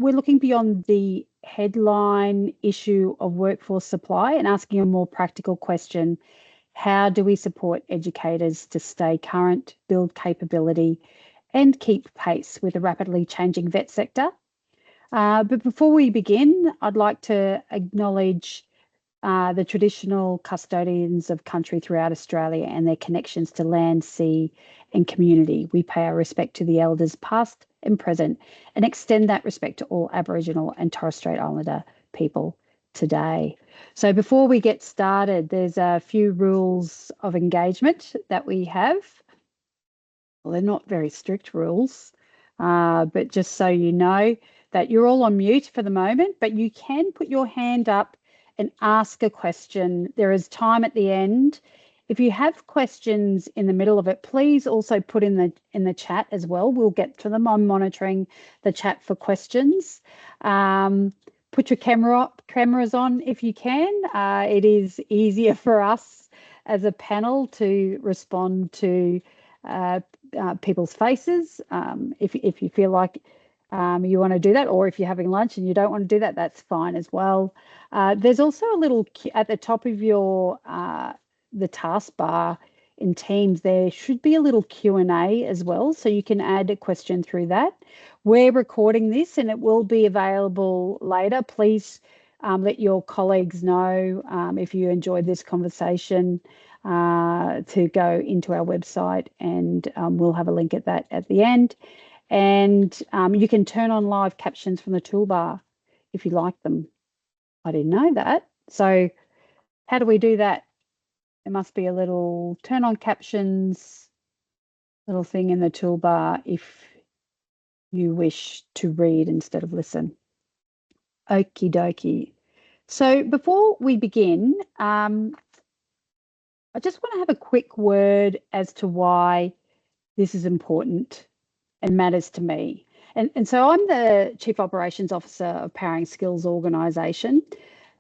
we're looking beyond the headline issue of workforce supply and asking a more practical question. How do we support educators to stay current, build capability, and keep pace with the rapidly changing vet sector? But before we begin, I'd like to acknowledge the traditional custodians of country throughout Australia and their connections to land, sea, and community. We pay our respect to the elders past and present and extend that respect to all Aboriginal and Torres Strait Islander people today. So before we get started, there's a few rules of engagement that we have. Well, they're not very strict rules, but just so you know that you're all on mute for the moment, but you can put your hand up and ask a question. There is time at the end. If you have questions in the middle of it, please also put in the chat as well. We'll get to them. I'm monitoring the chat for questions. Put your cameras on if you can. It is easier for us as a panel to respond to people's faces. If you feel like you want to do that, or if you're having lunch and you don't want to do that, that's fine as well. There's also a little at the top of your the taskbar in Teams. There should be a little Q&A as well, so you can add a question through that. We're recording this and it will be available later. Please let your colleagues know if you enjoyed this conversation to go into our website, and we'll have a link at that at the end. And you can turn on live captions from the toolbar if you like them. I didn't know that. So how do we do that? There must be a little turn on captions, little thing in the toolbar if you wish to read instead of listen. Okie dokie. So before we begin, I just want to have a quick word as to why this is important and matters to me. And so I'm the Chief Operations Officer of Powering Skills Organisation,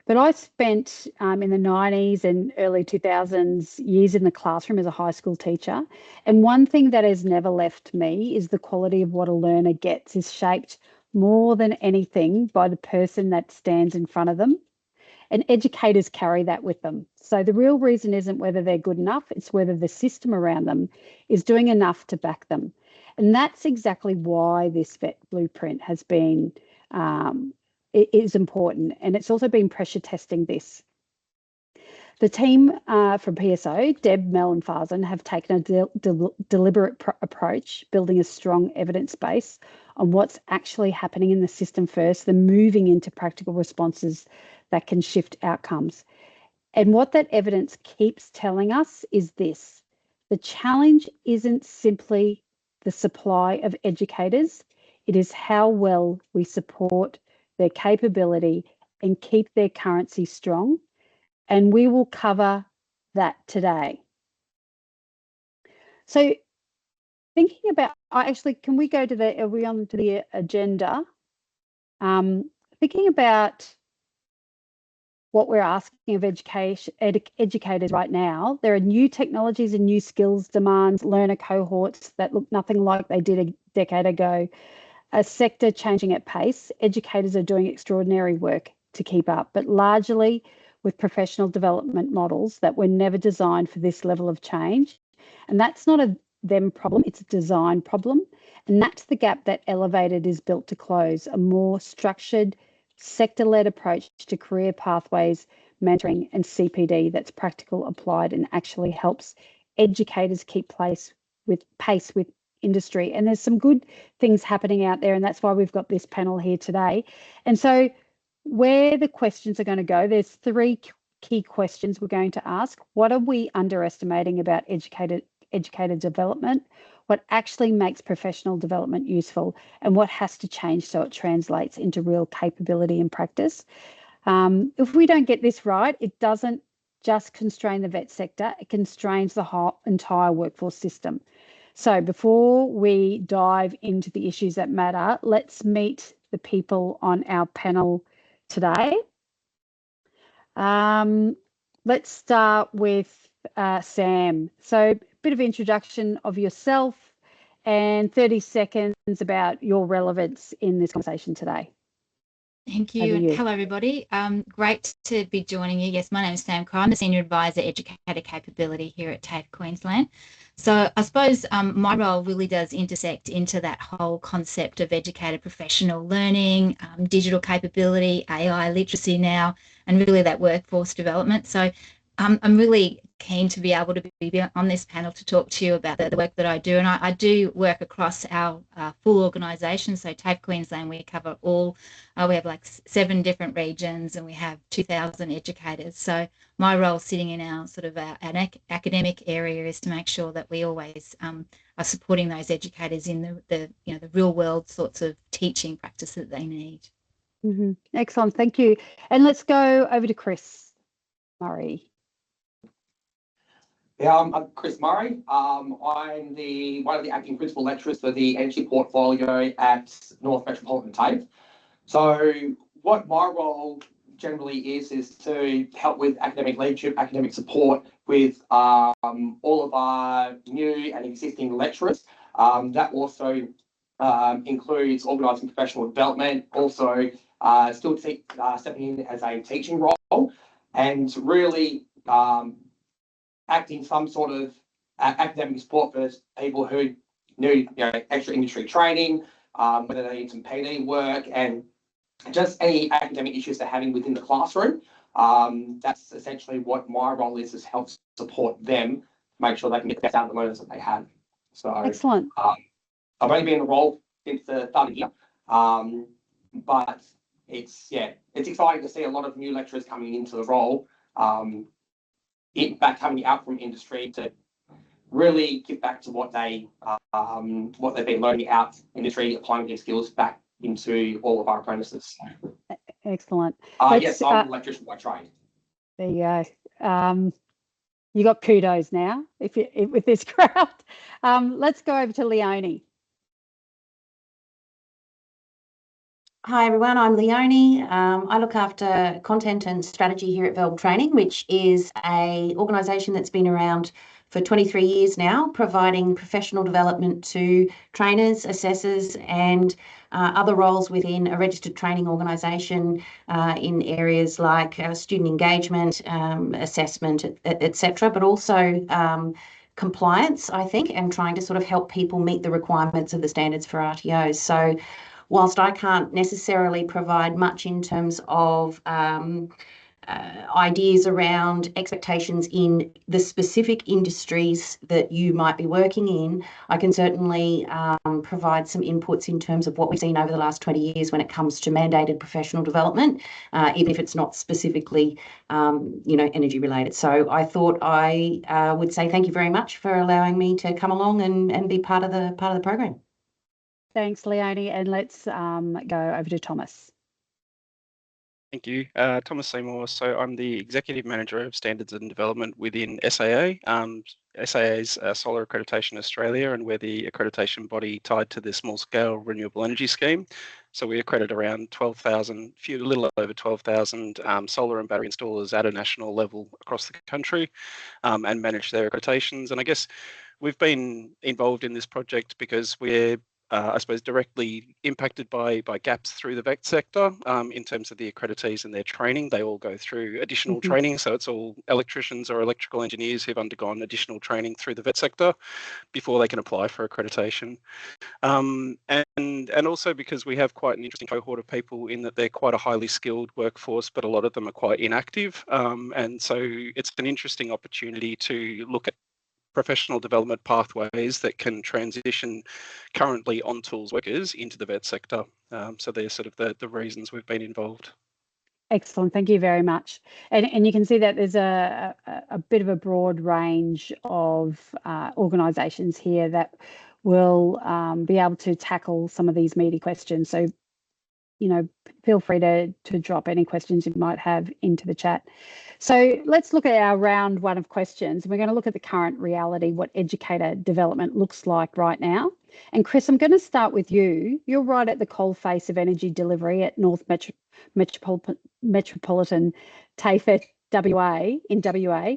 but I spent in the 90s and early 2000s years in the classroom as a high school teacher. And one thing that has never left me is the quality of what a learner gets is shaped more than anything by the person that stands in front of them. And educators carry that with them. So the real reason isn't whether they're good enough, it's whether the system around them is doing enough to back them. And that's exactly why this vet blueprint has been, it is important. And it's also been pressure testing this. The team from PSO, Deb, Mel and Farzan, have taken a deliberate approach, building a strong evidence base on what's actually happening in the system first, then moving into practical responses that can shift outcomes. And what that evidence keeps telling us is this: the challenge isn't simply the supply of educators, it is how well we support their capability and keep their currency strong. And we will cover that today. So thinking about, can we go to are we on to the agenda? Thinking about what we're asking of educators right now, there are new technologies and new skills demands, learner cohorts that look nothing like they did a decade ago, a sector changing at pace. Educators are doing extraordinary work to keep up, but largely with professional development models that were never designed for this level of change. And that's not a them problem, it's a design problem. And that's the gap that Elevated is built to close, a more structured, sector-led approach to career pathways, mentoring and CPD that's practical, applied and actually helps educators keep pace with industry. And there's some good things happening out there, and that's why we've got this panel here today. And so where the questions are going to go, there's three key questions we're going to ask. What are we underestimating about educator development? What actually makes professional development useful, and what has to change so it translates into real capability in practice? If we don't get this right, it doesn't just constrain the vet sector, it constrains the whole entire workforce system. So before we dive into the issues that matter, let's meet the people on our panel today. Let's start with Sam. So a bit of introduction of yourself and 30 seconds about your relevance in this conversation today. Thank Over you. to And you. hello, everybody. Great to be joining you. Yes, my name is Sam Crowe. I'm the Senior Advisor Educator Capability here at TAFE Queensland. So I suppose my role really does intersect into that whole concept of educator professional learning, digital capability, AI literacy now, and really that workforce development. So I'm really keen to be able to be on this panel to talk to you about the work that I do. And I do work across our full organisation. So TAFE Queensland, we cover all we have like 7 different regions and we have 2,000 educators. So my role sitting in our sort of an academic area is to make sure that we always are supporting those educators in the real world sorts of teaching practice that they need. Excellent, thank you. And let's go over to Chris Murray. Yeah, I'm Chris Murray. I'm one of the acting principal lecturers for the energy portfolio at North Metropolitan TAFE. So what my role generally is to help with academic leadership, academic support with all of our new and existing lecturers. That also includes organising professional development, also still stepping in as a teaching role, and really acting some sort of academic support for people who need extra industry training, whether they need some PD work, and just any academic issues they're having within the classroom. That's essentially what my role is help support them to make sure they can get the best out of the learners that they have. So Excellent. I've only been in the role since the start of the year, but it's exciting to see a lot of new lecturers coming into the role, coming out from industry to really get back to what they've been learning out industry, applying their skills back into all of our apprentices. Excellent. Yes, I'm an electrician by trade. There you go. You got kudos now with this crowd. Let's go over to Leonie. Hi everyone, I'm Leonie. I look after content and strategy here at Verb Training, which is an organisation that's been around for 23 years now, providing professional development to trainers, assessors and other roles within a registered training organisation in areas like student engagement, assessment, etc., but also compliance, I think, and trying to sort of help people meet the requirements of the standards for RTOs. So whilst I can't necessarily provide much in terms of ideas around expectations in the specific industries that you might be working in, I can certainly provide some inputs in terms of what we've seen over the last 20 years when it comes to mandated professional development, even if it's not specifically, energy related. So I thought I would say thank you very much for allowing me to come along and be part of the program. Thanks, Leonie, and let's go over to Thomas. Thank you. Thomas Seymour. So I'm the Executive Manager of Standards and Development within SAA. SAA is Solar Accreditation Australia, and we're the accreditation body tied to the Small Scale Renewable Energy Scheme. So we accredit around 12,000, a little over 12,000 solar and battery installers at a national level across the country, and manage their accreditations. And I guess we've been involved in this project because we're I suppose, directly impacted by gaps through the VET sector in terms of the accreditees and their training. They all go through additional training. So it's all electricians or electrical engineers who've undergone additional training through the VET sector before they can apply for accreditation. And also because we have quite an interesting cohort of people in that they're quite a highly skilled workforce, but a lot of them are quite inactive. And so it's an interesting opportunity to look at professional development pathways that can transition currently on tools workers into the VET sector. So they're sort of the reasons we've been involved. Excellent, thank you very much. And you can see that there's a bit of a broad range of organisations here that will be able to tackle some of these meaty questions. So, feel free to drop any questions you might have into the chat. So let's look at our round one of questions. We're going to look at the current reality, what educator development looks like right now. And Chris, I'm going to start with you. You're right at the coalface of energy delivery at North Metropolitan TAFE WA in WA.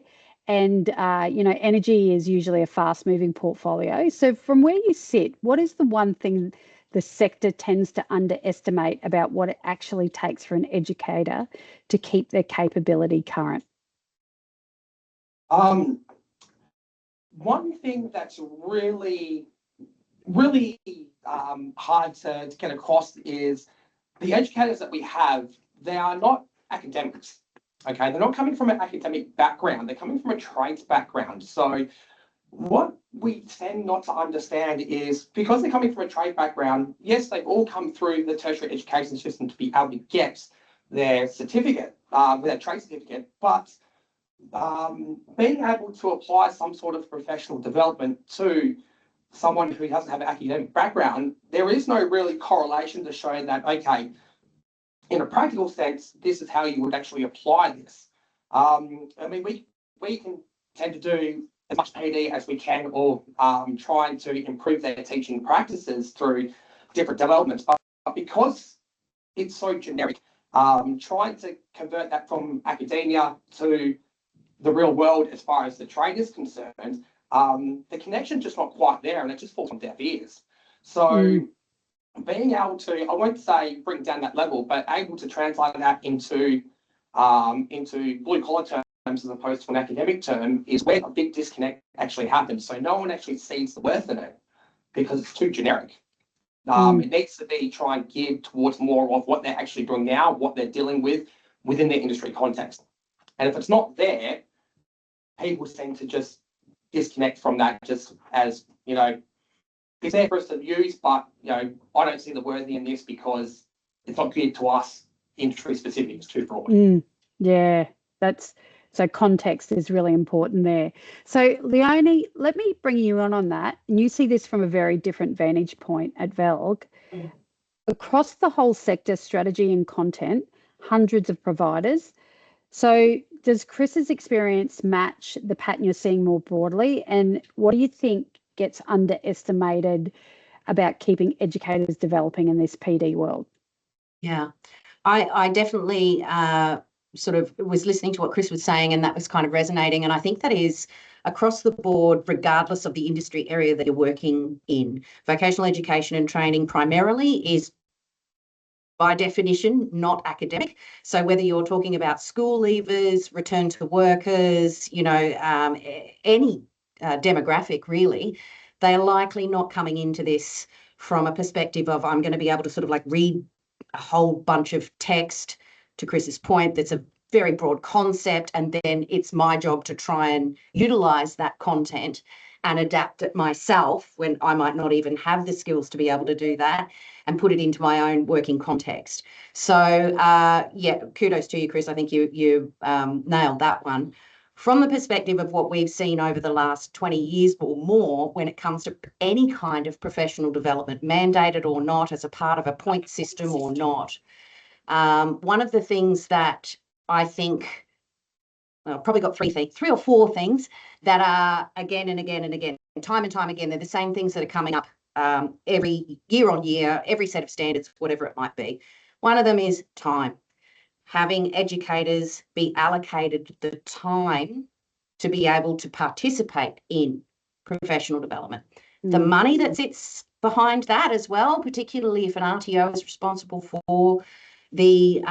And, energy is usually a fast moving portfolio. So from where you sit, what is the one thing the sector tends to underestimate about what it actually takes for an educator to keep their capability current? One thing that's really hard to get across is the educators that we have, they are not academics. Okay, they're not coming from an academic background, they're coming from a trades background. So what we tend not to understand is because they're coming from a trade background, yes, they've all come through the tertiary education system to be able to get their certificate, their trade certificate, but being able to apply some sort of professional development to someone who doesn't have an academic background, there is no really correlation to show that, okay, in a practical sense, this is how you would actually apply this. I mean, we can tend to do as much PD as we can, or trying to improve their teaching practices through different developments. But because it's so generic, trying to convert that from academia to the real world as far as the trade is concerned, the connection's just not quite there, and it just falls on deaf ears. So being able to, I won't say bring down that level, but able to translate that into blue collar terms as opposed to an academic term is where a big disconnect actually happens. So no one actually sees the worth in it because it's too generic. It needs to be try and geared towards more of what they're actually doing now, what they're dealing with within their industry context. And if it's not there, people seem to just disconnect from that, just as, you know, it's there for us to use, but, you know, I don't see the worthy in this because it's not geared to us, industry specific, it's too broad. Yeah, so context is really important there. So Leonie, let me bring you on that. And you see this from a very different vantage point at VELG. Across the whole sector, strategy and content, hundreds of providers. So does Chris's experience match the pattern you're seeing more broadly? And what do you think gets underestimated about keeping educators developing in this PD world? Yeah, I definitely sort of was listening to what Chris was saying, and that was kind of resonating. And I think that is across the board, regardless of the industry area that you're working in. Vocational education and training primarily is by definition not academic. So whether you're talking about school leavers, return to workers, you know, any demographic really, they're likely not coming into this from a perspective of I'm going to be able to sort of like read a whole bunch of text, to Chris's point, that's a very broad concept, and then it's my job to try and utilize that content and adapt it myself when I might not even have the skills to be able to do that, and put it into my own working context. So yeah, kudos to you, Chris. I think you nailed that one. From the perspective of what we've seen over the last 20 years or more, when it comes to any kind of professional development, mandated or not, as a part of a point system or not, one of the things that I think, well, probably got three or four things that are again and again and again, time and time again, they're the same things that are coming up every year on year, every set of standards, whatever it might be. One of them is time. Having educators be allocated the time to be able to participate in professional development. The money that sits behind that as well, particularly if an RTO is responsible for the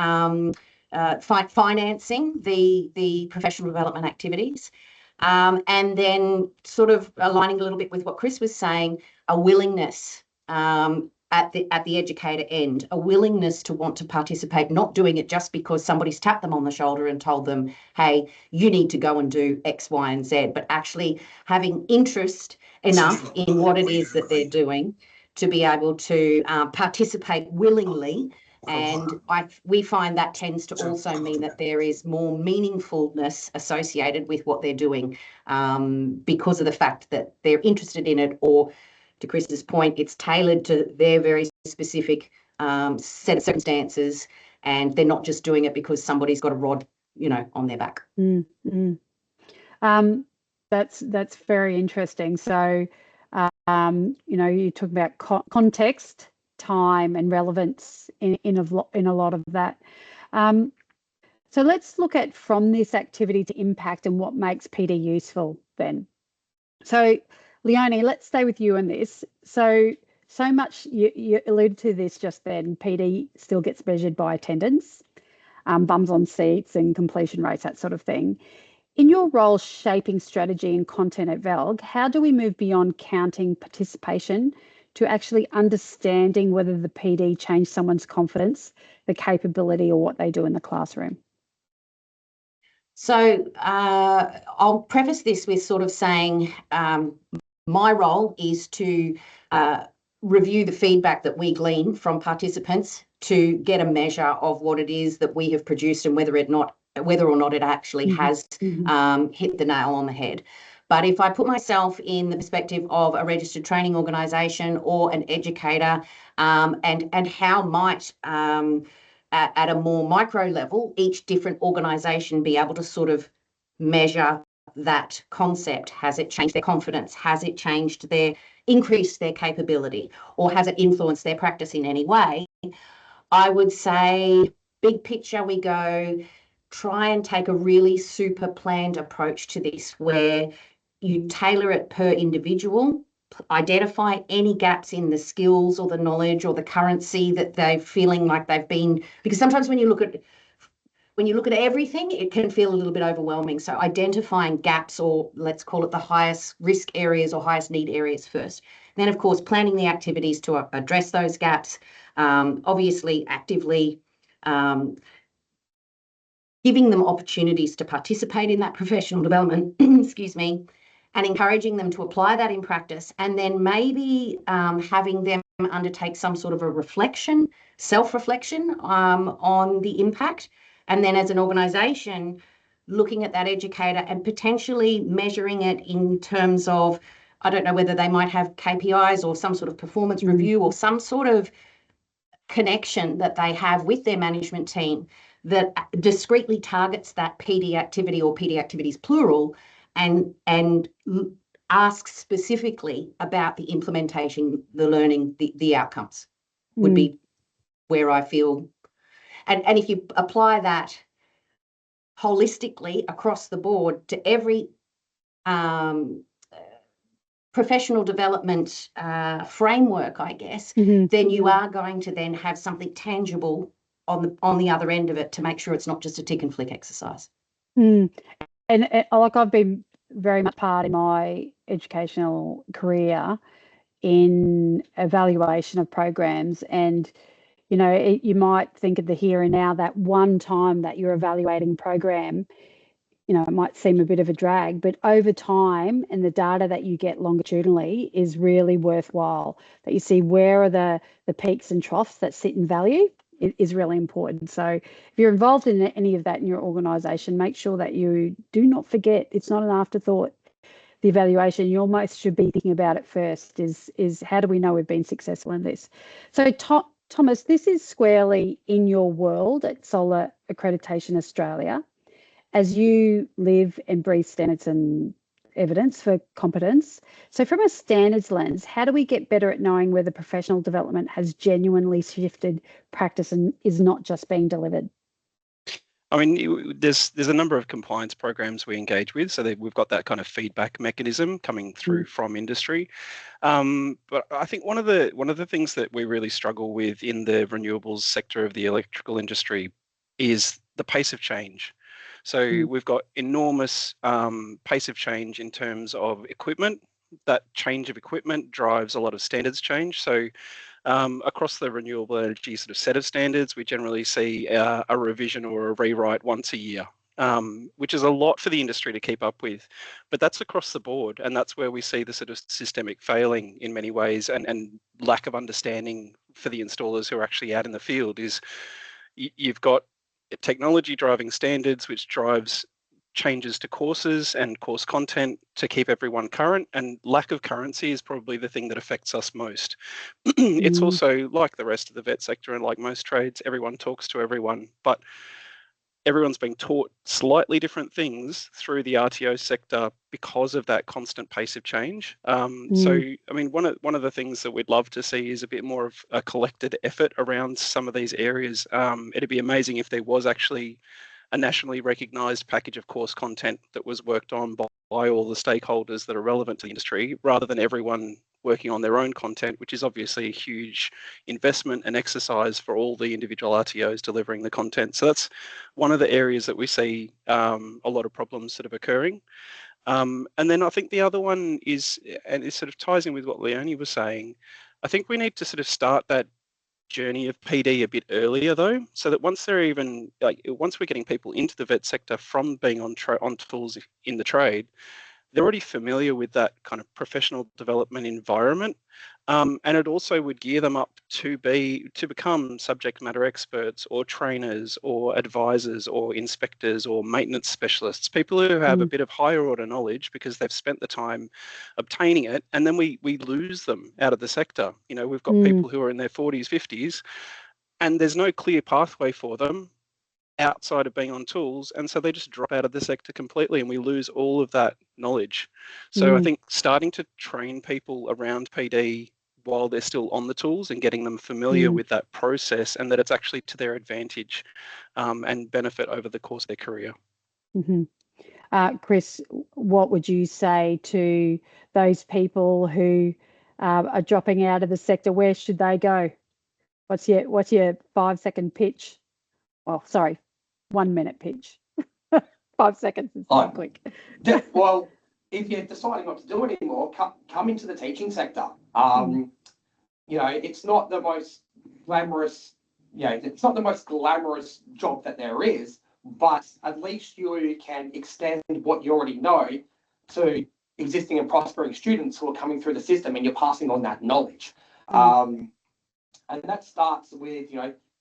financing the professional development activities. And then sort of aligning a little bit with what Chris was saying, a willingness at the educator end, a willingness to want to participate, not doing it just because somebody's tapped them on the shoulder and told them, hey, you need to go and do X, Y, and Z, but actually having interest enough in what it is that they're doing to be able to participate willingly. And we find that tends to also mean that there is more meaningfulness associated with what they're doing because of the fact that they're interested in it, or to Chris's point, it's tailored to their very specific set of circumstances, and they're not just doing it because somebody's got a rod, you know, on their back. That's very interesting. So, you know, you talk about context, time, and relevance in a lot of that. So let's look at from this activity to impact and what makes PD useful then. So Leonie, let's stay with you on this. So so much, you alluded to this just then, PD still gets measured by attendance, bums on seats and completion rates, that sort of thing. In your role shaping strategy and content at VELG, how do we move beyond counting participation to actually understanding whether the PD changed someone's confidence, the capability, or what they do in the classroom? So I'll preface this with sort of saying my role is to review the feedback that we glean from participants to get a measure of what it is that we have produced and whether or not it actually has hit the nail on the head. But if I put myself in the perspective of a registered training organisation or an educator, and how might at a more micro level each different organisation be able to sort of measure that concept? Has it changed their confidence? Has it changed increased their capability? Or has it influenced their practice in any way? I would say, big picture, we go, try and take a really super planned approach to this where you tailor it per individual, identify any gaps in the skills or the knowledge or the currency that they're feeling like they've been, because sometimes when you look at everything, it can feel a little bit overwhelming. So identifying gaps, or let's call it the highest risk areas or highest need areas first. Then, of course, planning the activities to address those gaps, obviously actively giving them opportunities to participate in that professional development, excuse me, and encouraging them to apply that in practice, and then maybe having them undertake some sort of a reflection, self-reflection on the impact. And then as an organisation, looking at that educator and potentially measuring it in terms of, I don't know whether they might have KPIs or some sort of performance review or some sort of connection that they have with their management team that discreetly targets that PD activity or PD activities plural and asks specifically about the implementation, the learning, the outcomes would be where I feel. And if you apply that holistically across the board to every professional development framework, I guess, then you are going to then have something tangible on the other end of it to make sure it's not just a tick and flick exercise. And like I've been very much part in my educational career in evaluation of programs, and you might think of the here and now, that one time that you're evaluating a program, it might seem a bit of a drag, but over time and the data that you get longitudinally is really worthwhile, that you see where are the peaks and troughs that sit in value. It is really important. So if you're involved in any of that in your organisation, make sure that you do not forget, it's not an afterthought. The evaluation, you almost should be thinking about it first, is how do we know we've been successful in this? So Thomas, this is squarely in your world at Solar Accreditation Australia, as you live and breathe standards and evidence for competence. So from a standards lens, how do we get better at knowing whether professional development has genuinely shifted practice and is not just being delivered? I mean, there's a number of compliance programs we engage with, so we've got that kind of feedback mechanism coming through from industry. But I think one of the things that we really struggle with in the renewables sector of the electrical industry is the pace of change. So we've got enormous pace of change in terms of equipment. That change of equipment drives a lot of standards change. So across the renewable energy sort of set of standards, we generally see a revision or a rewrite once a year, which is a lot for the industry to keep up with. But that's across the board, and that's where we see the sort of systemic failing in many ways, and lack of understanding for the installers who are actually out in the field. Is you've got technology driving standards, which drives changes to courses and course content to keep everyone current, and lack of currency is probably the thing that affects us most. It's also like the rest of the vet sector and like most trades, everyone talks to everyone, but everyone's being taught slightly different things through the RTO sector because of that constant pace of change. So, I mean, one of the things that we'd love to see is a bit more of a collected effort around some of these areas. It'd be amazing if there was actually a nationally recognised package of course content that was worked on by all the stakeholders that are relevant to the industry, rather than everyone working on their own content, which is obviously a huge investment and exercise for all the individual RTOs delivering the content. So that's one of the areas that we see a lot of problems sort of occurring. And then I think the other one is, and it sort of ties in with what Leonie was saying, I think we need to sort of start that journey of PD a bit earlier though, so that once they're even once we're getting people into the vet sector from being on tools in the trade, they're already familiar with that kind of professional development environment, and it also would gear them up to become subject matter experts or trainers or advisors or inspectors or maintenance specialists, people who have a bit of higher order knowledge because they've spent the time obtaining it, and then we lose them out of the sector. You know, we've got people who are in their 40s, 50s, and there's no clear pathway for them outside of being on tools, and so they just drop out of the sector completely and we lose all of that knowledge. So I think starting to train people around PD while they're still on the tools and getting them familiar with that process, and that it's actually to their advantage and benefit over the course of their career. Chris, what would you say to those people who are dropping out of the sector? Where should they go? What's your 5-second pitch? Oh, sorry, 1 minute pitch. 5 seconds is so quick. Well, if you're deciding not to do it anymore, come into the teaching sector. You know, it's not the most glamorous, it's not the most glamorous job that there is, but at least you can extend what you already know to existing and prospering students who are coming through the system, and you're passing on that knowledge. And that starts with,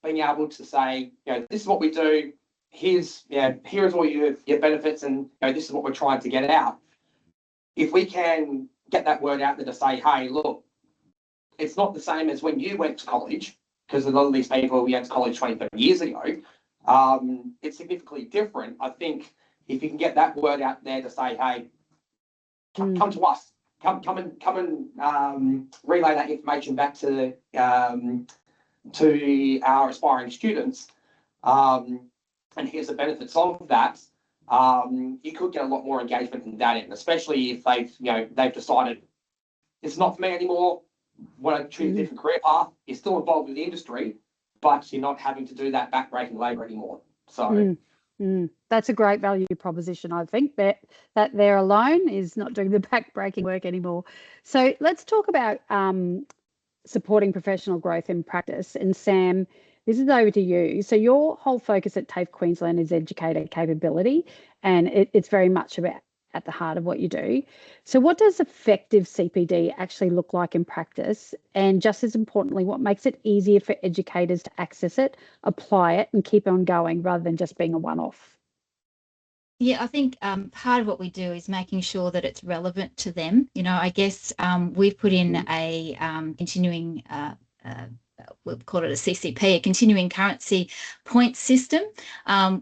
being able to say, this is what we do. Here's all your benefits, and this is what we're trying to get out. If we can get that word out there to say, hey, look, it's not the same as when you went to college, because a lot of these people went to college 20, 30 years ago. It's significantly different. I think if you can get that word out there to say, hey, come to us, come and relay that information back to our aspiring students, and here's the benefits of that. You could get a lot more engagement in that end, especially if they've decided it's not for me anymore, want to choose a different career path. You're still involved with the industry, but you're not having to do that backbreaking labour anymore. So that's a great value proposition. I think that there alone is not doing the backbreaking work anymore. So let's talk about supporting professional growth in practice. And Sam, this is over to you. So your whole focus at TAFE Queensland is educator capability, and it's very much about at the heart of what you do. So what does effective CPD actually look like in practice? And just as importantly, what makes it easier for educators to access it, apply it, and keep on going rather than just being a one-off? Yeah, I think part of what we do is making sure that it's relevant to them. I guess we've put in a continuing we'll call it a CCP, a continuing currency point system,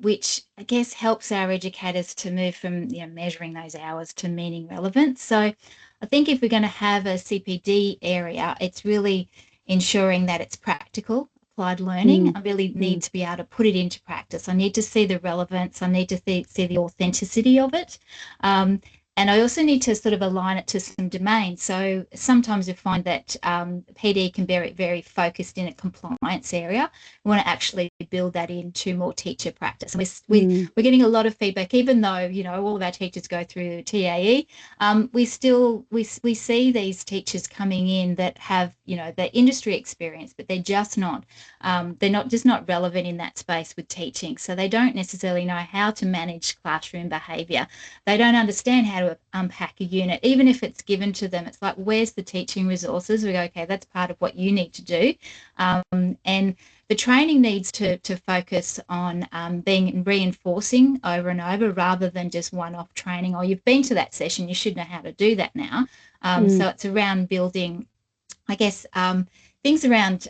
which I guess helps our educators to move from measuring those hours to meaning relevance. So I think if we're going to have a CPD area, it's really ensuring that it's practical, applied learning. I really need to be able to put it into practice. I need to see the relevance. I need to see the authenticity of it. And I also need to sort of align it to some domains. So sometimes we find that PD can be very, very focused in a compliance area. We want to actually build that into more teacher practice. We're getting a lot of feedback, even though, all of our teachers go through TAE. We see these teachers coming in that have, the industry experience, but they're just not relevant in that space with teaching. So they don't necessarily know how to manage classroom behaviour. They don't understand how to unpack a unit, even if it's given to them. It's like, where's the teaching resources? We go, okay, that's part of what you need to do. And the training needs to focus on reinforcing over and over rather than just one-off training. Or you've been to that session, you should know how to do that now. So it's around building, I guess, things around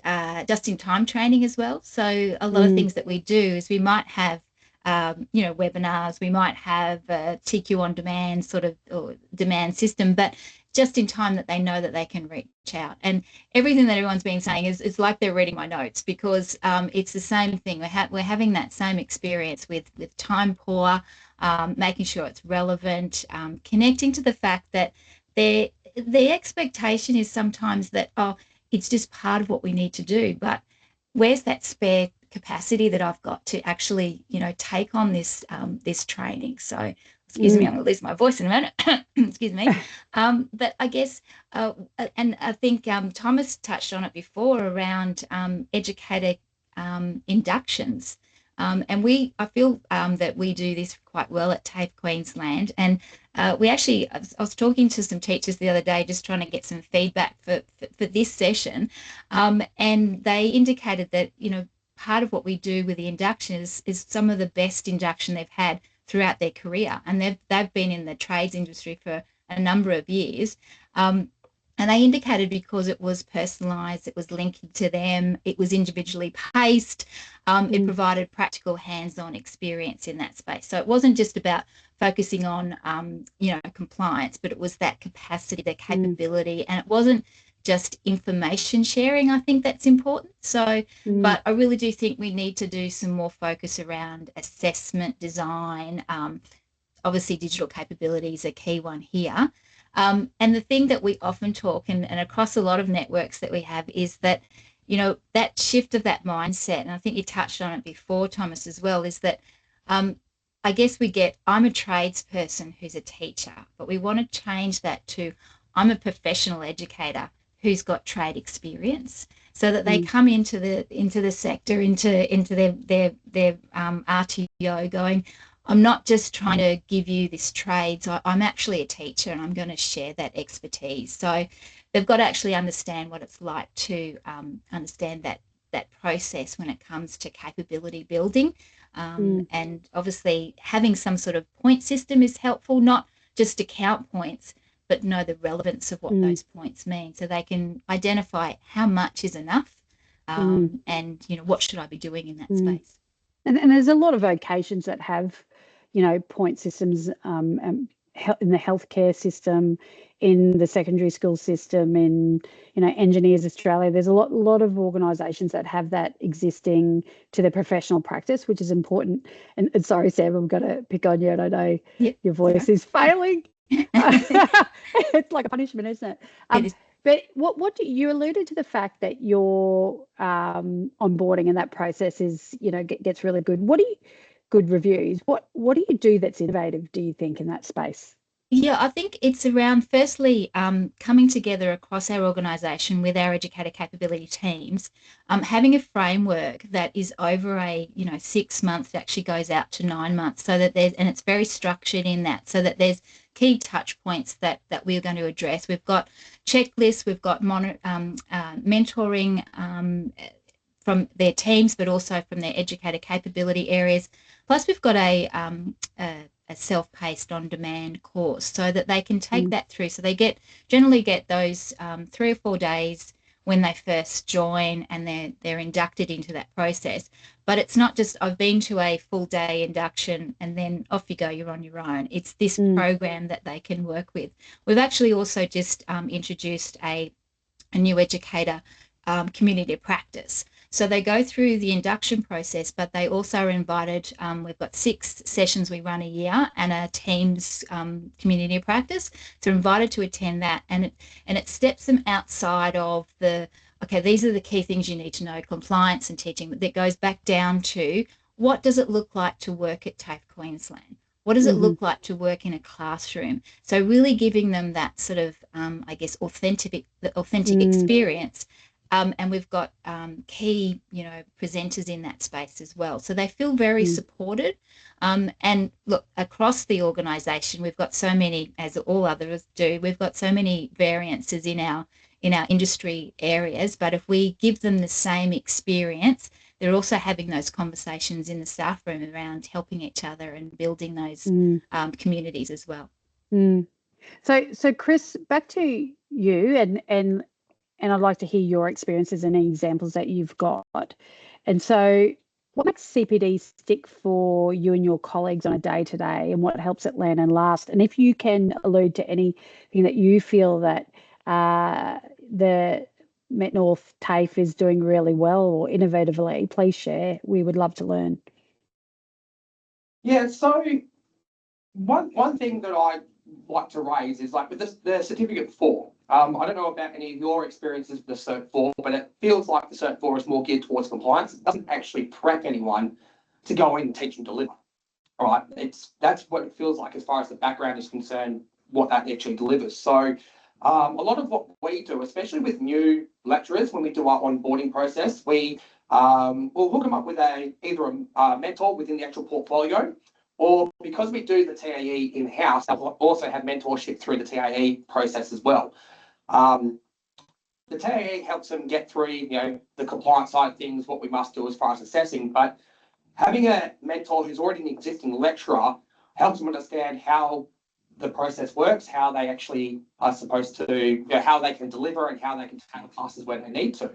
just-in-time training as well. So a lot of things that we do is we might have webinars, we might have a TQ on demand sort of or demand system, but just in time that they know that they can reach out. And everything that everyone's been saying is like they're reading my notes, because it's the same thing. We're having that same experience with time poor, making sure it's relevant, connecting to the fact that the expectation is sometimes that, oh, it's just part of what we need to do, but where's that spare capacity that I've got to actually, take on this training? So, excuse me, I'm going to lose my voice in a minute. Excuse me. But I guess, and I think Thomas touched on it before around educator inductions. And I feel that we do this quite well at TAFE Queensland. And I was talking to some teachers the other day, just trying to get some feedback for this session. And they indicated that, part of what we do with the induction is some of the best induction they've had throughout their career. And they've been in the trades industry for a number of years. And they indicated because it was personalised, it was linking to them, it was individually paced, it provided practical hands-on experience in that space. So it wasn't just about focusing on, compliance, but it was that capacity, the capability, and it wasn't just information sharing. I think that's important. So, but I really do think we need to do some more focus around assessment, design. Obviously, digital capability is a key one here. And the thing that we often talk and across a lot of networks that we have is that, that shift of that mindset, and I think you touched on it before, Thomas, as well, is that I guess I'm a tradesperson who's a teacher, but we want to change that to I'm a professional educator who's got trade experience, so that they come into the sector, into their RTO going, I'm not just trying to give you this trade. So I'm actually a teacher and I'm going to share that expertise. So they've got to actually understand what it's like to understand that process when it comes to capability building. And obviously having some sort of point system is helpful, not just to count points, but know the relevance of what those points mean, so they can identify how much is enough and, what should I be doing in that space. And there's a lot of vocations that have, point systems in the healthcare system, in the secondary school system, in, Engineers Australia. There's a lot of organisations that have that existing to their professional practice, which is important. And sorry, Sam, I'm going to pick on you, and I know your voice is failing. It's like a punishment, isn't it? But what do you alluded to the fact that your onboarding and that process is, gets really good. Good reviews? What do you do that's innovative, do you think, in that space? Yeah, I think it's around firstly coming together across our organisation with our educator capability teams, having a framework that is over a 6 months, actually goes out to 9 months, so that and it's very structured in that, so that there's key touch points that we're going to address. We've got checklists, we've got mentoring from their teams, but also from their educator capability areas. Plus, we've got a self-paced on-demand course, so that they can take that through. So they generally get those 3 or 4 days when they first join, and they're inducted into that process. But it's not just I've been to a full day induction and then off you go, you're on your own. It's this program that they can work with. We've actually also just introduced a new educator community practice. So they go through the induction process, but they also are invited. We've got 6 sessions we run a year and a team's community practice. So they're invited to attend that, and it steps them outside of these are the key things you need to know, compliance and teaching. That goes back down to what does it look like to work at TAFE Queensland? What does it look like to work in a classroom? So really giving them that sort of, authentic experience. And we've got key, presenters in that space as well. So they feel very supported. And look, across the organisation, we've got so many, as all others do, we've got so many variances in our industry areas. But if we give them the same experience, they're also having those conversations in the staff room around helping each other and building those communities as well. So Chris, back to you, and I'd like to hear your experiences and examples that you've got. And so what makes CPD stick for you and your colleagues on a day-to-day, and what helps it land and last? And if you can allude to anything that you feel that the Met North TAFE is doing really well or innovatively, please share. We would love to learn. Yeah, so one thing that I like to raise is like with the certificate 4. I don't know about any of your experiences with the Cert 4, but it feels like the Cert 4 is more geared towards compliance. It doesn't actually prep anyone to go in and teach and deliver. All right, that's what it feels like as far as the background is concerned, what that actually delivers. So a lot of what we do, especially with new lecturers, when we do our onboarding process, we'll hook them up with either a mentor within the actual portfolio, or because we do the TAE in-house, they'll also have mentorship through the TAE process as well. The TAE helps them get through, the compliance side of things, what we must do as far as assessing, but having a mentor who's already an existing lecturer helps them understand how the process works, how they actually are supposed to, how they can deliver and how they can tackle classes when they need to.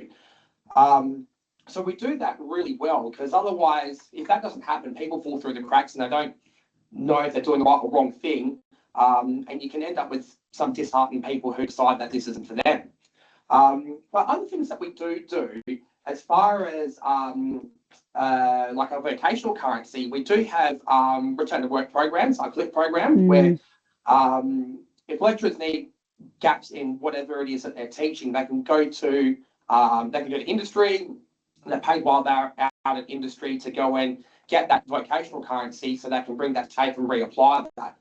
So we do that really well, because otherwise, if that doesn't happen, people fall through the cracks and they don't know if they're doing the right or wrong thing. And you can end up with some disheartened people who decide that this isn't for them. But other things that we do, as far as like a vocational currency, we do have return to work programs, our CLIP program, where if lecturers need gaps in whatever it is that they're teaching, they can go to industry. They're paid while they're out of industry to go and get that vocational currency, so they can bring that to TAFE and reapply that.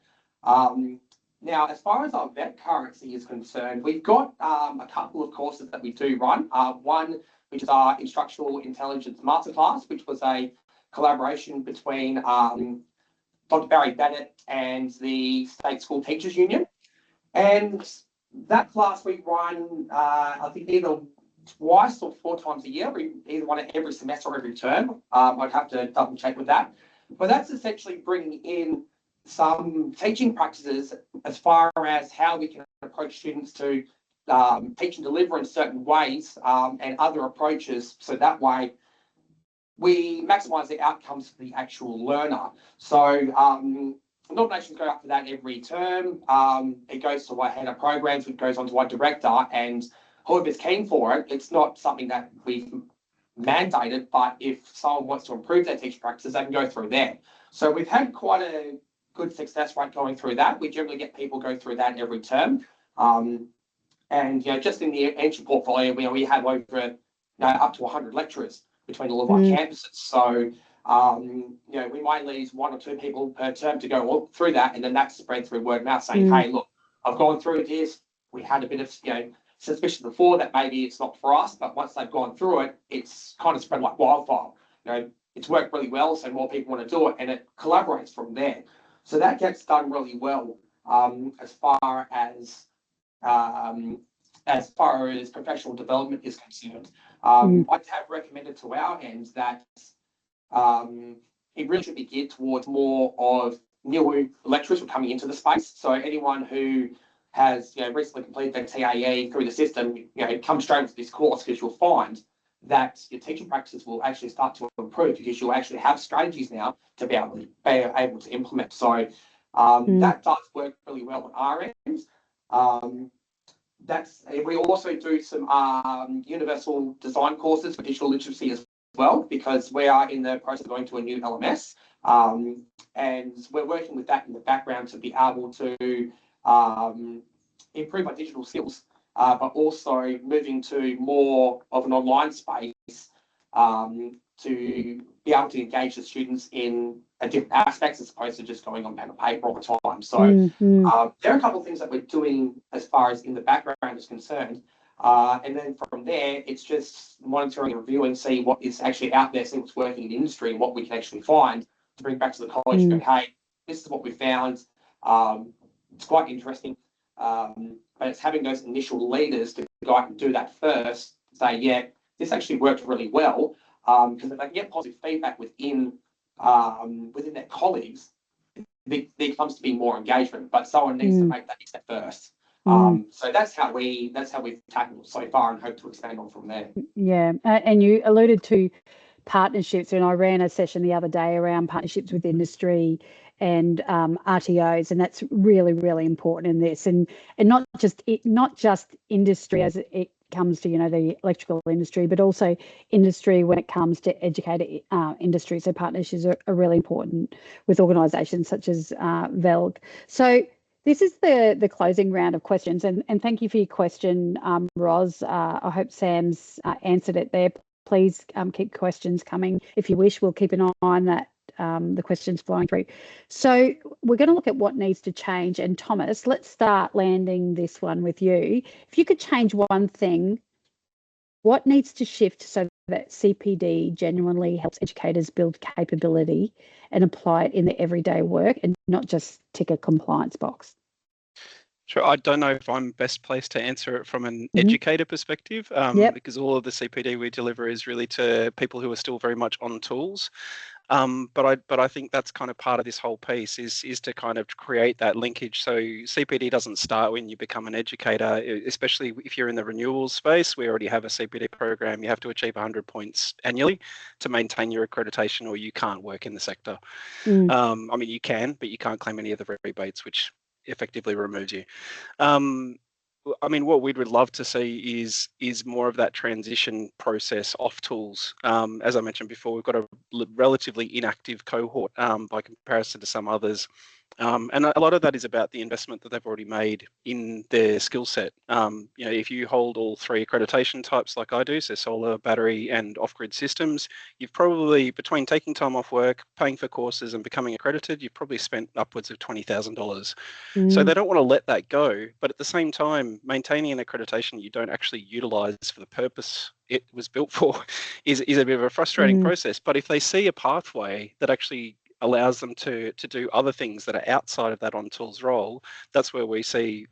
Now, as far as our vet currency is concerned, we've got a couple of courses that we do run. One, which is our Instructional Intelligence Masterclass, which was a collaboration between Dr. Barry Bennett and the State School Teachers Union. And that class we run, I think, either twice or 4 times a year. We either run it every semester or every term. I'd have to double check with that. But that's essentially bringing in some teaching practices as far as how we can approach students to teach and deliver in certain ways, and other approaches, so that way we maximise the outcomes for the actual learner. So nominations go up for that every term. It goes to our head of programs, it goes on to our director, and whoever's keen for it, it's not something that we've mandated, but if someone wants to improve their teaching practices, they can go through there. So we've had quite a good success rate going through that. We generally get people go through that every term. And just in the entry portfolio, we have over up to 100 lecturers between all of our campuses. So we might lose 1 or 2 people per term to go all through that, and then that's spread through word of mouth saying, hey, look, I've gone through this. We had a bit of suspicion before that maybe it's not for us, but once they've gone through it, it's kind of spread like wildfire. It's worked really well, so more people want to do it, and it collaborates from there. So that gets done really well as far as professional development is concerned. I have recommended to our end that it really should be geared towards more of new lecturers who are coming into the space. So anyone who has recently completed their TAE through the system, come straight into this course, because you'll find that your teaching practices will actually start to improve, because you'll actually have strategies now to be able to implement. So that does work really well on our end. We also do some universal design courses for digital literacy as well, because we are in the process of going to a new LMS, and we're working with that in the background to be able to improve our digital skills, but also moving to more of an online space to be able to engage the students in different aspects as opposed to just going on pen and paper all the time. So there are a couple of things that we're doing as far as in the background is concerned. And then from there, it's just monitoring and reviewing, see what is actually out there, see what's working in the industry and what we can actually find to bring back to the college and go, hey, this is what we found. It's quite interesting. But it's having those initial leaders to go out and do that first, say, yeah, this actually worked really well. Because if they can get positive feedback within their colleagues, there comes to be more engagement, but someone needs to make that step first. So that's how we've tackled so far and hope to expand on from there. Yeah, and you alluded to partnerships, and I ran a session the other day around partnerships with industry and RTOs, and that's really, really important in this, and not just industry as it comes to the electrical industry, but also industry when it comes to educator industry. So partnerships are really important with organisations such as VELG. So This is the closing round of questions, and thank you for your question, Roz. I hope Sam's answered it there. Please keep questions coming if you wish. We'll keep an eye on that, the questions flowing through. So we're going to look at what needs to change. And Thomas, let's start landing this one with you. If you could change one thing, what needs to shift so that CPD genuinely helps educators build capability and apply it in their everyday work and not just tick a compliance box? Sure. I don't know if I'm best placed to answer it from an educator perspective, because all of the CPD we deliver is really to people who are still very much on tools. But I think that's kind of part of this whole piece is to kind of create that linkage. So CPD doesn't start when you become an educator, especially if you're in the renewables space. We already have a CPD program. You have to achieve 100 points annually to maintain your accreditation, or you can't work in the sector. I mean, you can, but you can't claim any of the rebates, which effectively removes you. I mean, what we'd love to see is more of that transition process off tools. As I mentioned before, we've got a relatively inactive cohort by comparison to some others. And a lot of that is about the investment that they've already made in their skill set. If you hold all 3 accreditation types like I do, so solar, battery, and off-grid systems, you've probably, between taking time off work, paying for courses, and becoming accredited, you've probably spent upwards of $20,000. So they don't want to let that go. But at the same time, maintaining an accreditation you don't actually utilize for the purpose it was built for is a bit of a frustrating process. But if they see a pathway that actually allows them to do other things that are outside of that on tools role, that's where we see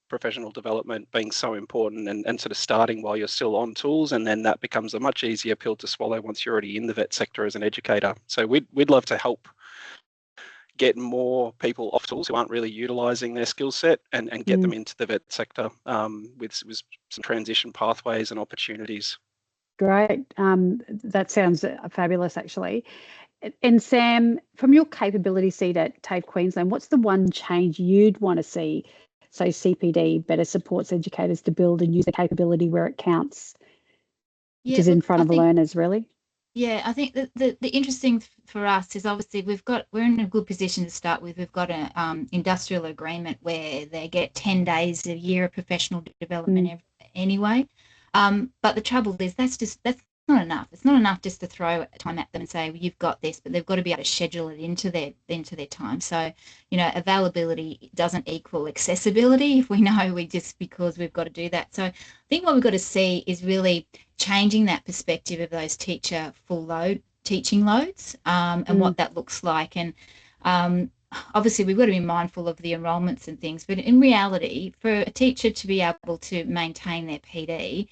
professional development being so important and sort of starting while you're still on tools, and then that becomes a much easier pill to swallow once you're already in the vet sector as an educator. So we'd love to help get more people off tools who aren't really utilising their skill set and get them into the vet sector with some transition pathways and opportunities. Great. That sounds fabulous, actually. And Sam, from your capability seat at TAFE Queensland, what's the one change you'd want to see so CPD better supports educators to build and use the capability where it counts, which is in front of learners, really? Yeah, I think that the interesting for us is obviously we're in a good position to start with. We've got an industrial agreement where they get 10 days a year of professional development anyway. But the trouble is that's not enough. It's not enough just to throw time at them and say, well, you've got this, but they've got to be able to schedule it into their time. So, availability doesn't equal accessibility if we know because we've got to do that. So I think what we've got to see is really changing that perspective of those teacher full load teaching loads and what that looks like. And obviously we've got to be mindful of the enrolments and things, but in reality, for a teacher to be able to maintain their PD,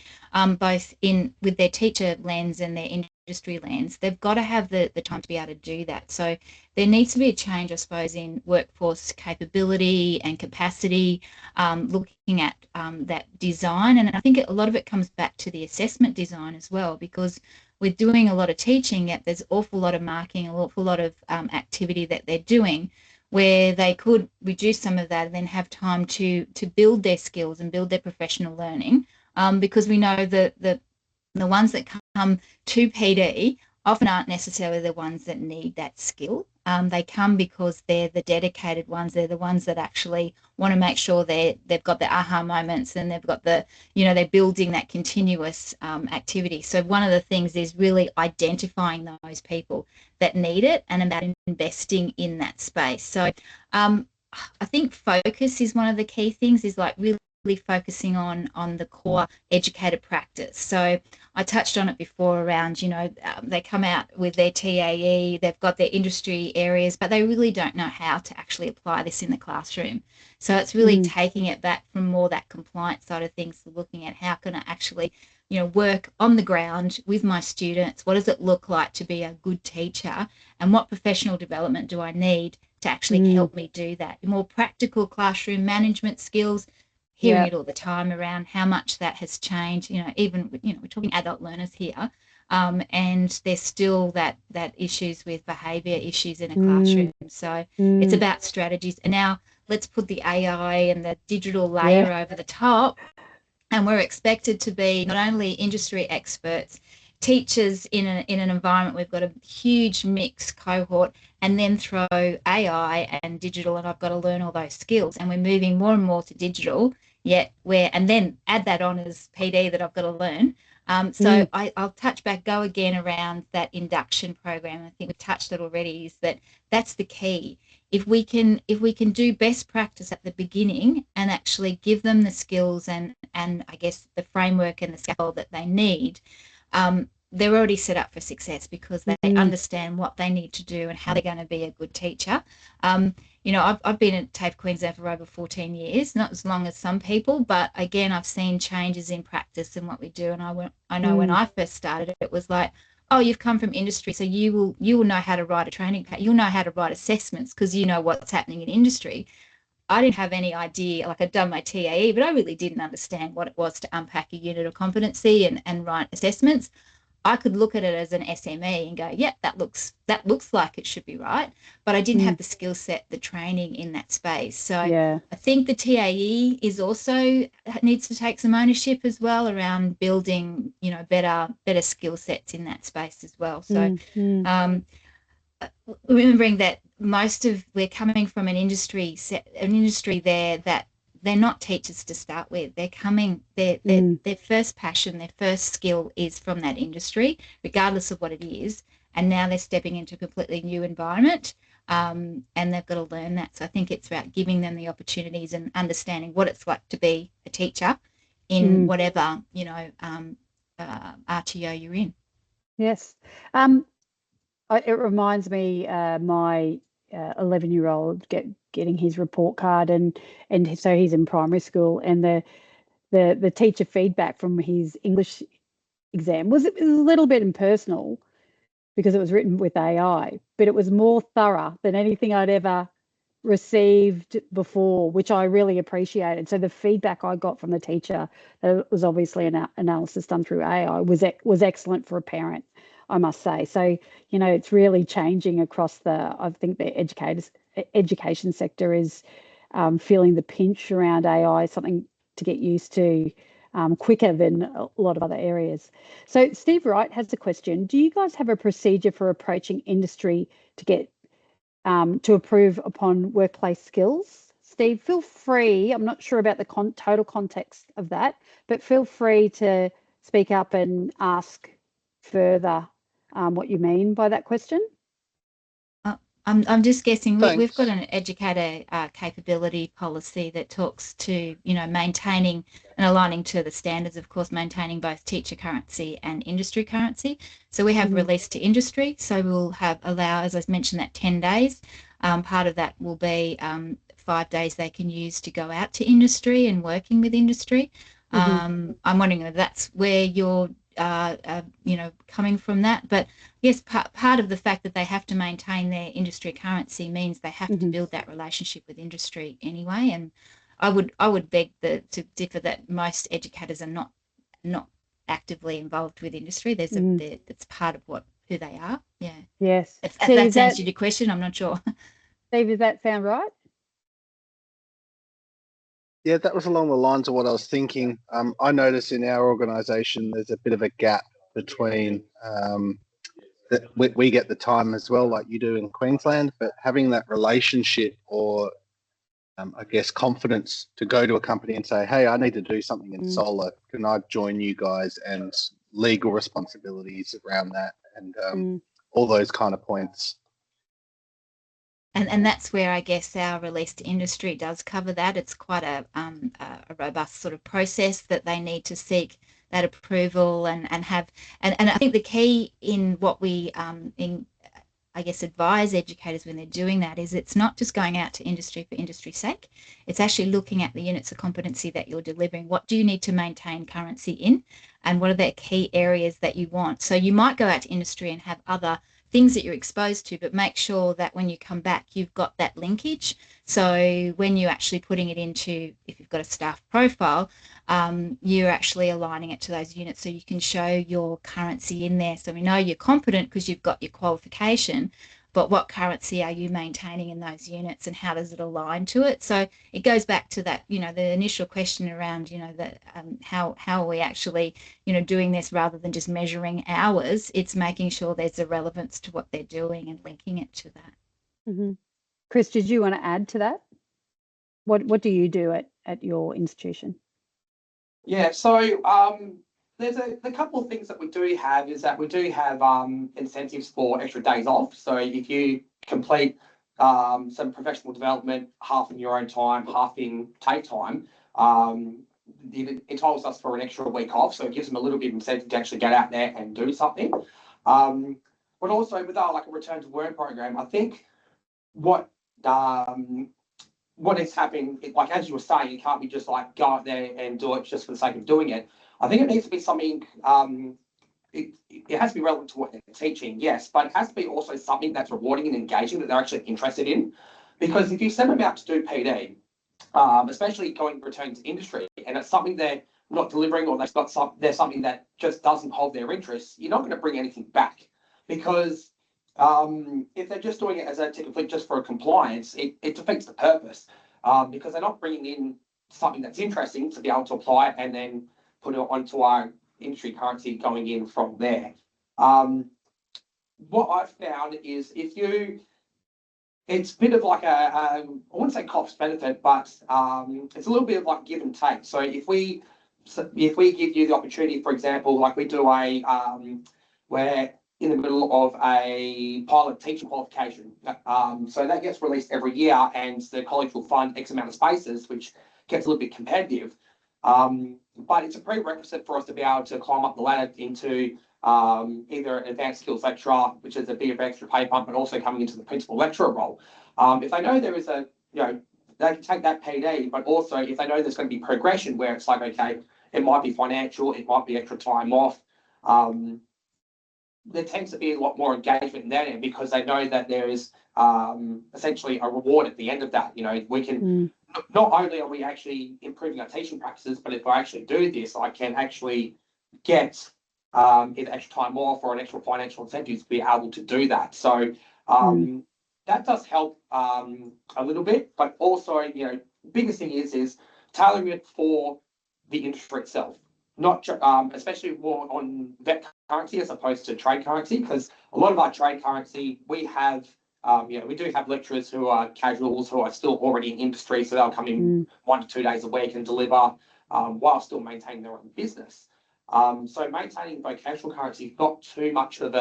both with their teacher lens and their industry lens, they've got to have the time to be able to do that. So there needs to be a change, I suppose, in workforce capability and capacity, looking at that design. And I think a lot of it comes back to the assessment design as well, because we're doing a lot of teaching, yet there's an awful lot of marking, an awful lot of activity that they're doing, where they could reduce some of that and then have time to build their skills and build their professional learning, because we know that the ones that come to PD often aren't necessarily the ones that need that skill. They come because they're the dedicated ones. They're the ones that actually want to make sure they've got the aha moments and they've got they're building that continuous activity. So one of the things is really identifying those people that need it and about investing in that space. So I think focus is one of the key things, is like really focusing on the core educator practice. So I touched on it before around, they come out with their TAE, they've got their industry areas, but they really don't know how to actually apply this in the classroom. So it's really taking it back from more that compliance side of things to looking at how can I actually, work on the ground with my students. What does it look like to be a good teacher, and what professional development do I need to actually help me do that? More practical classroom management skills, hearing it all the time around how much that has changed. Even we're talking adult learners here, and there's still that issues with behaviour issues in a classroom. So it's about strategies. And now let's put the AI and the digital layer over the top, and we're expected to be not only industry experts, teachers in an environment, we've got a huge mixed cohort, and then throw AI and digital, and I've got to learn all those skills, and we're moving more and more to digital, and then add that on as PD that I've got to learn. So I'll touch back, go again around that induction program. I think we've touched it already, is that's the key. If we can do best practice at the beginning and actually give them the skills and I guess the framework and the scaffold that they need, they're already set up for success because they understand what they need to do and how they're going to be a good teacher. I've been at TAFE Queensland for over 14 years, not as long as some people, but again, I've seen changes in practice and what we do. And I know when I first started, it was like, oh, you've come from industry, so you will know how to write a training pack. You'll know how to write assessments because you know what's happening in industry. I didn't have any idea, like I'd done my TAE, but I really didn't understand what it was to unpack a unit of competency and write assessments. I could look at it as an SME and go, yeah, that looks like it should be right. But I didn't have the skill set, the training in that space. So I think the TAE is also needs to take some ownership as well around building, better skill sets in that space as well. So remembering that we're coming from an industry there that they're not teachers to start with. They're coming, their first passion, their first skill is from that industry, regardless of what it is. And now they're stepping into a completely new environment, and they've got to learn that. So I think it's about giving them the opportunities and understanding what it's like to be a teacher in whatever, RTO you're in. Yes. It reminds me, my 11-year-old getting his report card, and so he's in primary school, and the teacher feedback from his English exam was a little bit impersonal because it was written with AI, but it was more thorough than anything I'd ever received before, which I really appreciated. So the feedback I got from the teacher, that was obviously an analysis done through AI, was excellent for a parent, I must say. So, it's really changing across I think the education sector is feeling the pinch around AI, something to get used to quicker than a lot of other areas. So Steve Wright has a question. Do you guys have a procedure for approaching industry to get to improve upon workplace skills? Steve, feel free. I'm not sure about the total context of that, but feel free to speak up and ask further what you mean by that question. I'm just guessing. Thanks. We've got an educator capability policy that talks to, maintaining and aligning to the standards, of course, maintaining both teacher currency and industry currency. So we have released to industry. So we'll allow, as I mentioned, that 10 days. Part of that will be 5 days they can use to go out to industry and working with industry. I'm wondering if that's where you're coming from that. But yes, part of the fact that they have to maintain their industry currency means they have to build that relationship with industry anyway. And I would beg to differ that most educators are not actively involved with industry. It's part of who they are. Yeah. Yes. If that answered your question, I'm not sure. Steve, does that sound right? Yeah, that was along the lines of what I was thinking. I notice in our organisation there's a bit of a gap between that we get the time as well, like you do in Queensland, but having that relationship or I guess confidence to go to a company and say, hey, I need to do something in solar. Can I join you guys? And legal responsibilities around that and all those kind of points. And that's where I guess our release to industry does cover that. It's quite a robust sort of process that they need to seek that approval and have. And I think the key in what we I guess advise educators when they're doing that is it's not just going out to industry for industry's sake. It's actually looking at the units of competency that you're delivering. What do you need to maintain currency in? And what are the key areas that you want? So you might go out to industry and have other things that you're exposed to, but make sure that when you come back, you've got that linkage. So when you're actually putting it into, if you've got a staff profile, you're actually aligning it to those units so you can show your currency in there. So we know you're competent because you've got your qualification, but what currency are you maintaining in those units and how does it align to it? So it goes back to that, the initial question around, how are we actually, doing this rather than just measuring hours. It's making sure there's a relevance to what they're doing and linking it to that. Mm-hmm. Chris, did you want to add to that? What do you do at your institution? Yeah, so there's a couple of things that we do have is that we do have incentives for extra days off. So if you complete some professional development, half in your own time, half in take time, it entitles us for an extra week off. So it gives them a little bit of incentive to actually get out there and do something. But also with our like a return to work program, I think what is happening, like as you were saying, you can't be just like go out there and do it just for the sake of doing it. I think it needs to be something, it has to be relevant to what they're teaching, yes, but it has to be also something that's rewarding and engaging that they're actually interested in. Because if you send them out to do PD, especially going return to industry, and it's something they're not delivering or there's something that just doesn't hold their interest, you're not going to bring anything back. Because if they're just doing it as a ticket just for a compliance, it defeats the purpose because they're not bringing in something that's interesting to be able to apply it and then put it onto our industry currency going in from there. What I've found is it's a bit of like I wouldn't say cost benefit, but it's a little bit of like give and take. So if we give you the opportunity, for example, like we do we're in the middle of a pilot teaching qualification. So that gets released every year and the college will fund X amount of spaces, which gets a little bit competitive. But it's a prerequisite for us to be able to climb up the ladder into either an advanced skills lecturer, which is a bit of extra pay bump, but also coming into the principal lecturer role. If they know there is they can take that PD, but also if they know there's going to be progression where it's like, okay, it might be financial, it might be extra time off. There tends to be a lot more engagement in that end because they know that there is essentially a reward at the end of that. We can not only are we actually improving our teaching practices, but if I actually do this, I can actually get either extra time off or an extra financial incentive to be able to do that. So that does help a little bit, but also, biggest thing is tailoring it for the industry itself. Not especially more on vet currency as opposed to trade currency, because a lot of our trade currency we have, we do have lecturers who are casuals who are still already in industry, so they'll come in 1 to 2 days a week and deliver while still maintaining their own business. So maintaining vocational currency is not too much of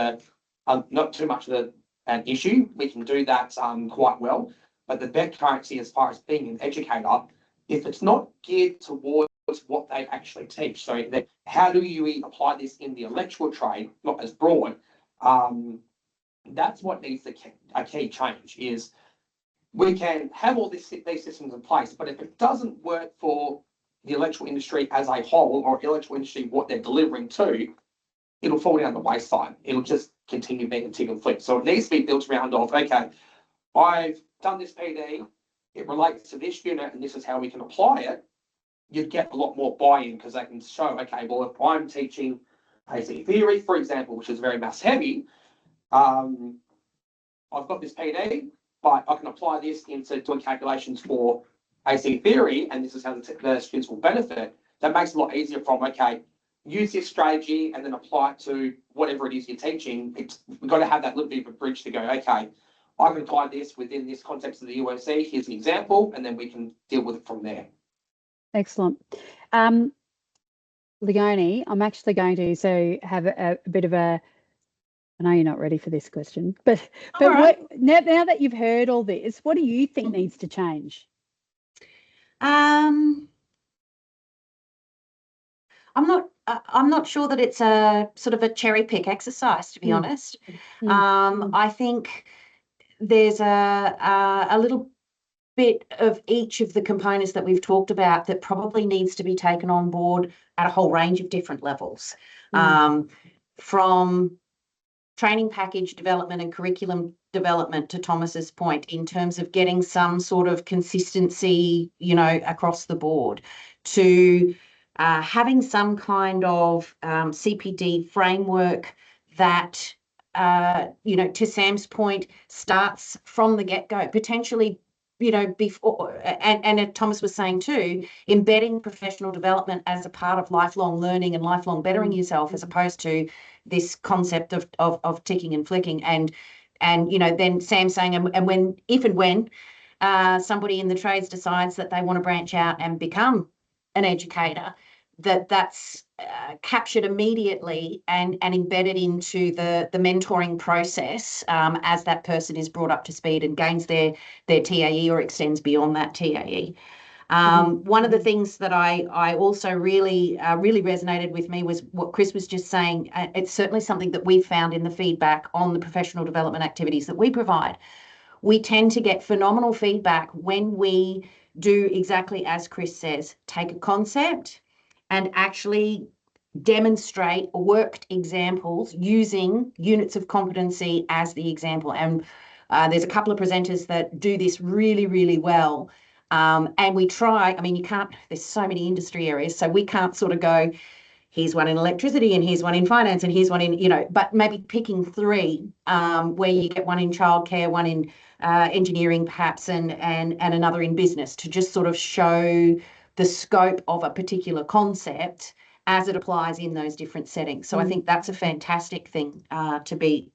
an issue. We can do that quite well, but the vet currency, as far as being an educator, if it's not geared towards what they actually teach. So how do you apply this in the electrical trade, not as broad? That's what needs a key change is we can have all these systems in place, but if it doesn't work for the electrical industry as a whole or electrical industry, what they're delivering to, it'll fall down the wayside. It'll just continue being a tick and flip. So it needs to be built around of, okay, I've done this PD, it relates to this unit, and this is how we can apply it. You'd get a lot more buy-in because they can show, okay, well, if I'm teaching AC theory, for example, which is very maths heavy, I've got this PD, but I can apply this into doing calculations for AC theory, and this is how the students will benefit. That makes it a lot easier from, okay, use this strategy and then apply it to whatever it is you're teaching. We've got to have that little bit of a bridge to go, okay, I can apply this within this context of the UOC, here's an example, and then we can deal with it from there. Excellent. Leonie, I'm actually going to have a bit of a, I know you're not ready for this question, but right. now that you've heard all this, what do you think needs to change? I'm not sure that it's a sort of a cherry pick exercise, to be honest. I think there's a little bit of each of the components that we've talked about that probably needs to be taken on board at a whole range of different levels, from training package development and curriculum development, to Thomas's point, in terms of getting some sort of consistency, across the board, to having some kind of CPD framework that to Sam's point, starts from the get-go, potentially, before, and Thomas was saying too, embedding professional development as a part of lifelong learning and lifelong bettering yourself, as opposed to this concept of ticking and flicking. And then Sam saying, and when somebody in the trades decides that they want to branch out and become an educator, that's captured immediately and embedded into the mentoring process as that person is brought up to speed and gains their TAE or extends beyond that TAE. One of the things that I also really resonated with me was what Chris was just saying. It's certainly something that we've found in the feedback on the professional development activities that we provide. We tend to get phenomenal feedback when we do exactly as Chris says, take a concept and actually demonstrate worked examples using units of competency as the example. And there's a couple of presenters that do this really, really well. And we try, you can't, there's so many industry areas, so we can't sort of go, here's one in electricity and here's one in finance and here's one in, but maybe picking three where you get one in childcare, one in engineering perhaps, and another in business, to just sort of show the scope of a particular concept as it applies in those different settings. So I think that's a fantastic thing to be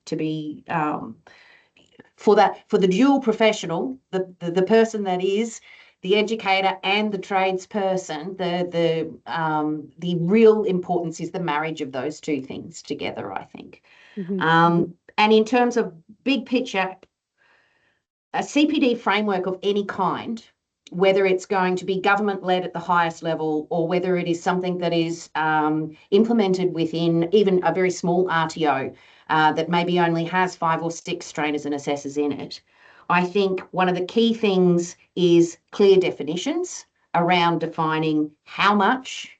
for the dual professional, the person that is the educator and the tradesperson. The real importance is the marriage of those two things together, I think. And in terms of big picture, a CPD framework of any kind, whether it's going to be government-led at the highest level or whether it is something that is implemented within even a very small RTO that maybe only has 5 or 6 trainers and assessors in it, I think one of the key things is clear definitions around defining how much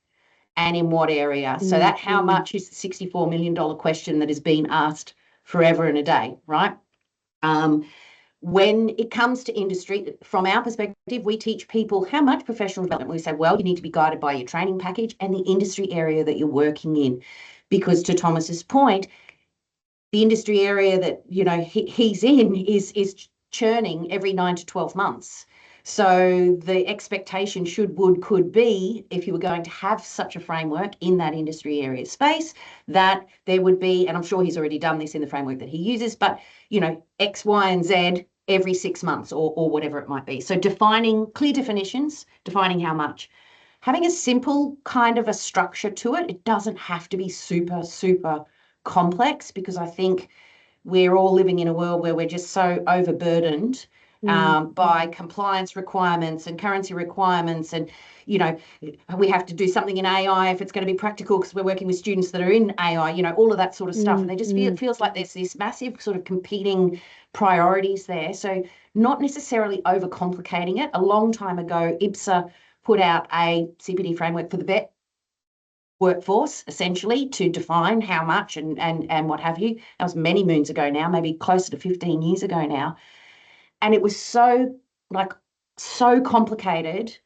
and in what area. So that how much is the $64 million question that has been asked forever and a day, right? When it comes to industry, from our perspective, we teach people how much professional development. We say, well, you need to be guided by your training package and the industry area that you're working in. Because to Thomas's point, the industry area that he's in is churning every 9 to 12 months. So the expectation could be, if you were going to have such a framework in that industry area space, that there would be, and I'm sure he's already done this in the framework that he uses, but X, Y, and Z every 6 months or whatever it might be. So defining clear definitions, defining how much. Having a simple kind of a structure to it. It doesn't have to be super, super complex, because I think we're all living in a world where we're just so overburdened by compliance requirements and currency requirements, and we have to do something in AI if it's going to be practical because we're working with students that are in AI, all of that sort of stuff. And they just it feels like there's this massive sort of competing priorities there. So not necessarily overcomplicating it. A long time ago, IBSA put out a CPD framework for the vet workforce, essentially, to define how much and what have you. That was many moons ago now, maybe closer to 15 years ago now. And it was so complicated.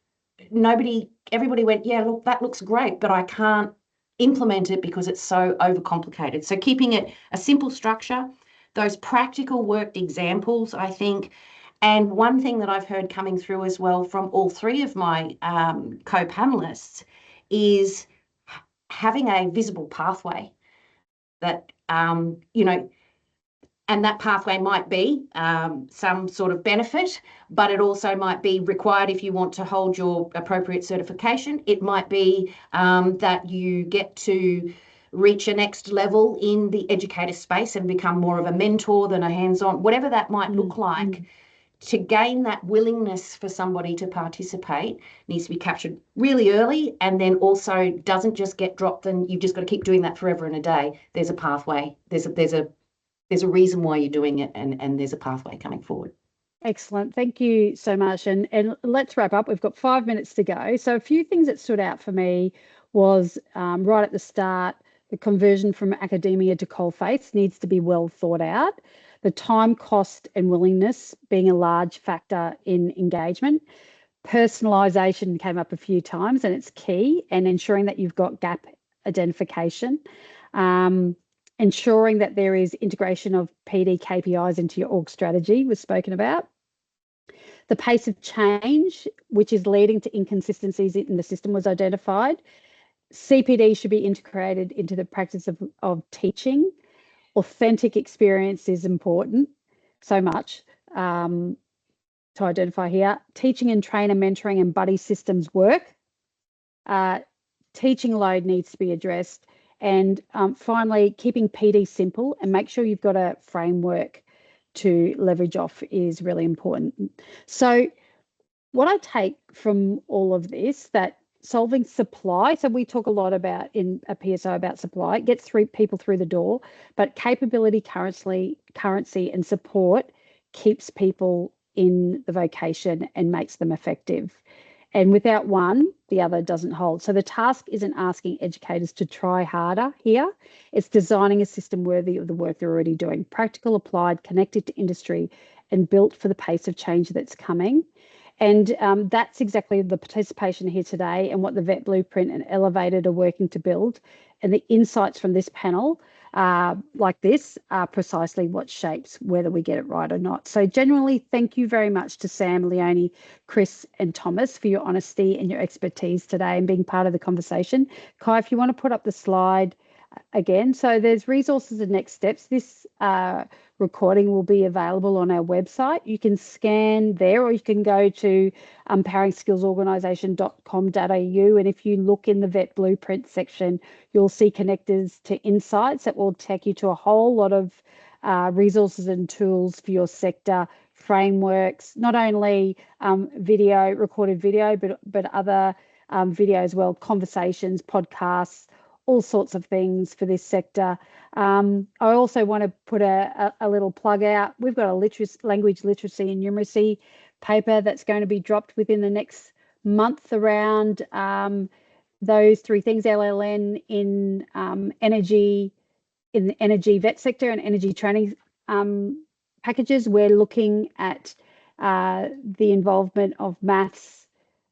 Everybody went, yeah, look, that looks great, but I can't implement it because it's so overcomplicated. So keeping it a simple structure, those practical worked examples, I think. And one thing that I've heard coming through as well from all three of my co-panelists is having a visible pathway that, and that pathway might be some sort of benefit, but it also might be required if you want to hold your appropriate certification. It might be that you get to reach a next level in the educator space and become more of a mentor than a hands-on, whatever that might look like. To gain that willingness for somebody to participate needs to be captured really early, and then also doesn't just get dropped and you've just got to keep doing that forever and a day. There's a pathway. There's a reason why you're doing it, and there's a pathway coming forward. Excellent. Thank you so much. And let's wrap up. We've got 5 minutes to go. So a few things that stood out for me was right at the start, the conversion from academia to coalface needs to be well thought out. The time, cost and willingness being a large factor in engagement. Personalisation came up a few times and it's key, and ensuring that you've got gap identification. ensuring that there is integration of PD KPIs into your org strategy was spoken about. The pace of change, which is leading to inconsistencies in the system, was identified. CPD should be integrated into the practice of teaching. Authentic experience is important, so much to identify here. Teaching and trainer mentoring and buddy systems work. Teaching load needs to be addressed. And finally, keeping PD simple and make sure you've got a framework to leverage off is really important. So what I take from all of this, that solving supply, so we talk a lot about in a PSO about supply, it gets people through the door, but capability, currency and support keeps people in the vocation and makes them effective. And without one, the other doesn't hold. So the task isn't asking educators to try harder here. It's designing a system worthy of the work they're already doing, practical, applied, connected to industry, and built for the pace of change that's coming. And that's exactly the participation here today and what the VET Blueprint and Elevated are working to build. And the insights from this panel like this are precisely what shapes whether we get it right or not. So generally, thank you very much to Sam, Leonie, Chris and Thomas for your honesty and your expertise today and being part of the conversation. Kai, if you want to put up the slide again. So there's resources and next steps. This recording will be available on our website. You can scan there or you can go to empoweringskillsorganisation.com.au, and if you look in the VET Blueprint section, you'll see connectors to insights that will take you to a whole lot of resources and tools for your sector, frameworks, not only recorded video, but other video as well, conversations, podcasts, all sorts of things for this sector. I also want to put a little plug out. We've got a language literacy and numeracy paper that's going to be dropped within the next month around those three things: LLN in energy, in the energy vet sector and energy training packages. We're looking at the involvement of maths,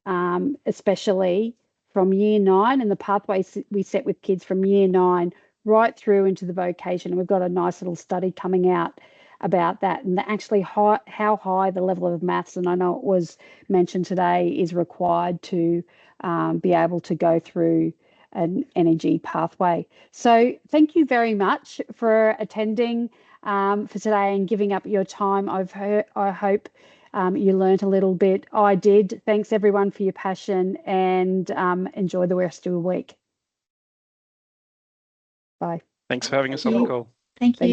especially from year 9 and the pathways we set with kids from year 9 right through into the vocation. And we've got a nice little study coming out about that and actually how high the level of maths, and I know it was mentioned today, is required to be able to go through an energy pathway. So thank you very much for attending for today and giving up your time. I hope you learned a little bit. I did. Thanks everyone for your passion, and enjoy the rest of your week. Bye. Thanks for having us on the call. Thank you.